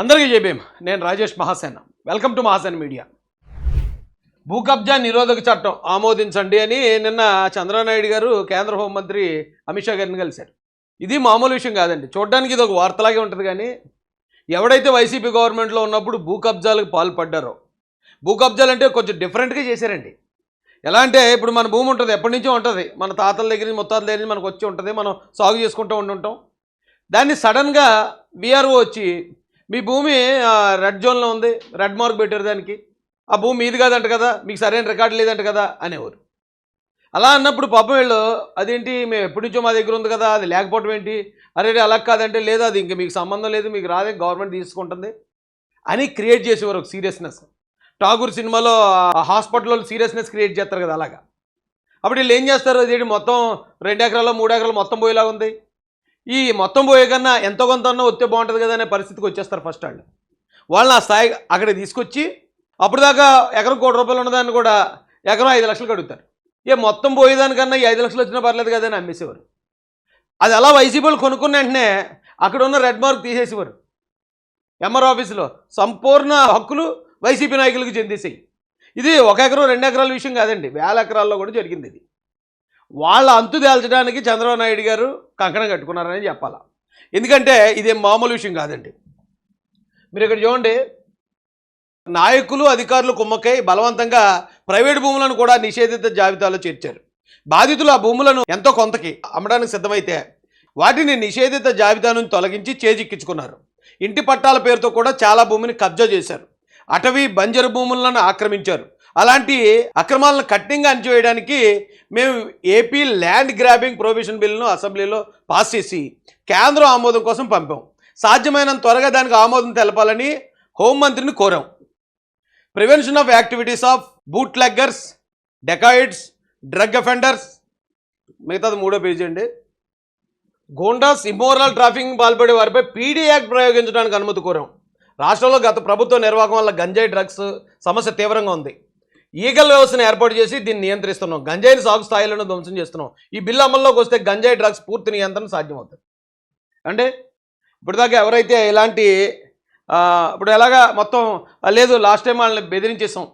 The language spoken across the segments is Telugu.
అందరికీ జైభీమ్. నేను Rajesh Mahasena. Welcome to Mahasena media. భూ కబ్జా నిరోధక చట్టం ఆమోదించండి అని నిన్న చంద్రనాయుడు గారు కేంద్ర హోంమంత్రి అమిత్ షా గారిని కలిశారు. ఇది మామూలు విషయం కాదండి. చూడడానికి ఇది ఒక వార్తలాగే ఉంటుంది. కానీ ఎవడైతే వైసీపీ గవర్నమెంట్లో ఉన్నప్పుడు భూ కబ్జాలకు పాల్పడ్డారో, భూ కబ్జాలు అంటే కొంచెం డిఫరెంట్గా చేశారండి. ఎలా అంటే ఇప్పుడు మన భూమి ఉంటుంది, ఎప్పటి నుంచో ఉంటుంది, మన తాతల దగ్గర నుంచి ముత్తాతల దగ్గర నుంచి మనకు వచ్చి ఉంటుంది, మనం సాగు చేసుకుంటూ ఉంటుంటాం. దాన్ని సడన్గా విఆర్ఓ వచ్చి మీ భూమి రెడ్ జోన్లో ఉంది, రెడ్ మార్క్ పెట్టారు, దానికి ఆ భూమి మీది కాదంట కదా, మీకు సరైన రికార్డు లేదంట కదా అనేవారు. అలా అన్నప్పుడు పాపం వీళ్ళు అదేంటి మేము ఎప్పటి నుంచో మా దగ్గర ఉంది కదా, అది లేకపోవడం ఏంటి, అరే అలా కాదంటే లేదు, అది ఇంక మీకు సంబంధం లేదు, మీకు రాదే, గవర్నమెంట్ తీసుకుంటుంది అని క్రియేట్ చేసేవారు ఒక సీరియస్నెస్. ఠాగూర్ సినిమాలో హాస్పిటల్లో సీరియస్నెస్ క్రియేట్ చేస్తారు కదా, అలాగా. అప్పుడు వీళ్ళు ఏం చేస్తారు, అదేంటి మొత్తం 2 ఎకరాలు 3 ఎకరాలు మొత్తం పోయేలాగా ఉంది, ఈ మొత్తం పోయే కన్నా ఎంతో కొంత అన్నా వస్తే బాగుంటుంది కదా అనే పరిస్థితికి వచ్చేస్తారు. ఫస్ట్ వాళ్ళని ఆ స్థాయి అక్కడ తీసుకొచ్చి అప్పుడు దాకా ఎకరం ₹1,00,00,000 ఉన్నదాన్ని కూడా ఎకరం 5 లక్షలు అడుగుతారు. మొత్తం పోయేదానికన్నా ఈ 5 లక్షలు వచ్చినా పర్లేదు కదా అని అమ్మేసేవారు. అది అలా వైసీపీలు కొనుక్కున్న వెంటనే అక్కడ ఉన్న రెడ్ మార్క్ తీసేసేవారు. ఎంఆర్ ఆఫీసులో సంపూర్ణ హక్కులు వైసీపీ నాయకులకు చెందేసాయి. ఇది 1 ఎకరం 2 ఎకరాల విషయం కాదండి, 1000 ఎకరాల్లో కూడా జరిగింది. ఇది వాళ్ళ అంతు తేల్చడానికి చంద్రబాబు నాయుడు గారు కంకణం కట్టుకున్నారని చెప్పాలా. ఎందుకంటే ఇదేం మామూలు విషయం కాదండి. మీరు ఇక్కడ చూడండి, నాయకులు అధికారులు కుమ్మక్కై బలవంతంగా ప్రైవేటు భూములను కూడా నిషేధిత జాబితాలో చేర్చారు. బాధితులు ఆ భూములను ఎంతో కొంతకి అమ్మడానికి సిద్ధమైతే వాటిని నిషేధిత జాబితా నుంచి తొలగించి చేజిక్కించుకున్నారు. ఇంటి పట్టాల పేరుతో కూడా చాలా భూమిని కబ్జా చేశారు. అటవీ బంజరు భూములను ఆక్రమించారు. అలాంటి అక్రమాలను కఠినంగా అణచివేయడానికి మేము ఏపీ ల్యాండ్ గ్రాబింగ్ ప్రొహిబిషన్ బిల్లును అసెంబ్లీలో పాస్ చేసి కేంద్రం ఆమోదం కోసం పంపాం. సాధ్యమైనంత త్వరగా దానికి ఆమోదం తెలపాలని హోంమంత్రిని కోరాం. Prevention of activities of bootleggers, dacoits, drug offenders, మిగతాది 3వ పేజీ అండి. గోండాస్, ఇమ్మోరల్ ట్రాఫికింగ్ పాల్పడే వారిపై పీడీ యాక్ట్ ప్రయోగించడానికి అనుమతి కోరాం. రాష్ట్రంలో గత ప్రభుత్వ నిర్వాహకం వల్ల గంజాయి డ్రగ్స్ సమస్య తీవ్రంగా ఉంది. ఈగల్ వ్యవస్థను ఏర్పాటు చేసి దీన్ని నియంత్రిస్తున్నాం. గంజాయిని సాగు స్థాయిలను ధ్వంసం చేస్తున్నాం. ఈ బిల్లు అమల్లోకి వస్తే గంజాయి డ్రగ్స్ పూర్తి నియంత్రణ సాధ్యమవుతుంది. అంటే ఇప్పటిదాకా ఎవరైతే ఇలాంటి ఇప్పుడు ఎలాగా మొత్తం లేదు, లాస్ట్ టైం వాళ్ళని బెదిరించేసాం,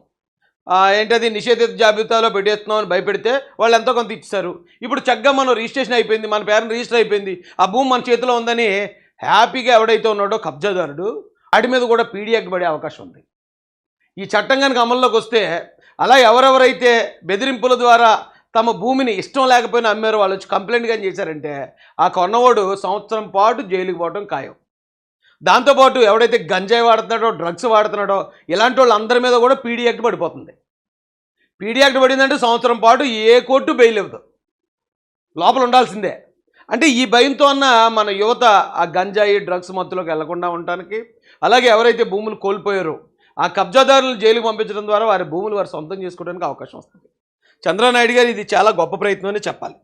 ఏంటది నిషేధిత జాబితాలో పెట్టేస్తున్నాం అని భయపెడితే వాళ్ళు ఎంతో కొంత ఇచ్చారు. ఇప్పుడు చక్కగా మనం రిజిస్ట్రేషన్ అయిపోయింది, మన పేరుని రిజిస్టర్ అయిపోయింది, ఆ భూమి మన చేతిలో ఉందని హ్యాపీగా ఎవడైతే ఉన్నాడో కబ్జాదారుడు వాటి మీద కూడా పీడీ యాక్ట్ పడే అవకాశం ఉంది. ఈ చట్టం కనుక అమల్లోకి వస్తే అలా ఎవరెవరైతే బెదిరింపుల ద్వారా తమ భూమిని ఇష్టం లేకపోయినా అమ్మారో వాళ్ళు వచ్చి కంప్లైంట్ కానీ చేశారంటే ఆ కొన్నవాడు సంవత్సరం పాటు జైలుకి పోవడం ఖాయం. దాంతోపాటు ఎవడైతే గంజాయి వాడుతున్నాడో, డ్రగ్స్ వాడుతున్నాడో ఇలాంటి వాళ్ళు అందరి మీద కూడా పీడీ యాక్ట్ పడిపోతుంది. పీడీ యాక్ట్ పడిందంటే సంవత్సరం పాటు ఏ కోర్టు బెయిల్ ఇవ్వదు, లోపల ఉండాల్సిందే. అంటే ఈ భయంతో అన్న మన యువత ఆ గంజాయి డ్రగ్స్ మత్తులోకి వెళ్లకుండా ఉండటానికి, అలాగే ఎవరైతే భూములు కోల్పోయారో ఆ కబ్జాదారులను జైలుకు పంపించడం ద్వారా వారి భూములు వారు సొంతం చేసుకోవడానికి అవకాశం వస్తుంది. చంద్రబాబు నాయుడు గారు ఇది చాలా గొప్ప ప్రయత్నం అని చెప్పాలి.